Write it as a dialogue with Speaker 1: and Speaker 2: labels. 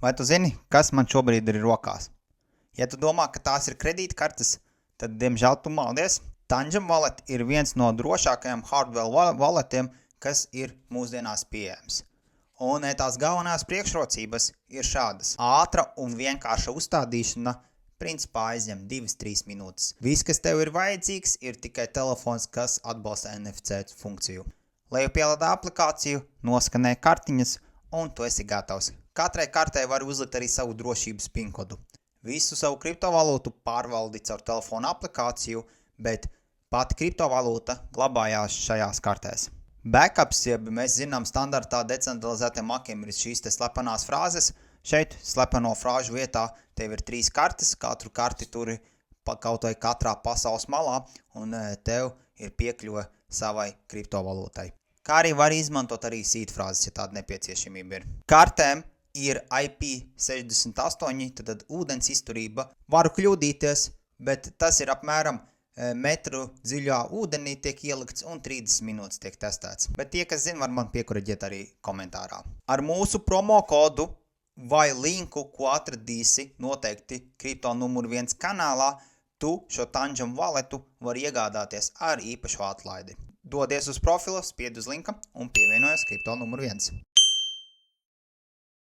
Speaker 1: Vai tu zini, kas man šobrīd ir rokās? Ja tu domā, ka tās ir kredītkartes, tad, diemžēl, tu maldies. Tangem Wallet ir viens no drošākajiem hardware walletiem, kas ir mūsdienās pieejams. Un tās galvenās priekšrocības ir šādas. Ātra un vienkārša uzstādīšana principā aizņem 2-3 minūtes. Viss, kas tev ir vajadzīgs, ir tikai telefons, kas atbalsta NFC funkciju. Lejupielādi aplikāciju, noskanē kartiņas un tu esi gatavs. Katrai kartei var uzlikt arī savu drošības pinkodu. Visu savu kriptovalūtu pārvaldi caur telefonu aplikāciju, bet pati kriptovalūta glabājās šajās kartēs. Backups, jeb mēs zinām standartā decentralizētiem makiem, ir šīs te slepenās frāzes. Šeit slepeno frāžu vietā tev ir 3 kartes, katru karti turi kaut vai katrā pasaules malā, un tev ir piekļuve savai kriptovalūtai. Kā arī var izmantot arī seed frāzes, ja tāda nepieciešamība ir. Kartēm ir IP68, tad ūdens izturība. Varu kļūdīties, bet tas ir apmēram metru dziļā ūdenī tiek ielikts un 30 minūtes tiek testēts. Bet tie, kas zina, var man piekuriģēt arī komentārā. Ar mūsu promo kodu vai linku, ko atradīsi noteikti kripto numuru 1 kanālā, tu šo Tangem Walletu var iegādāties ar īpašu atlaidi. Dodies uz profilu, spied uz linka un pievienojies kripto numuru 1.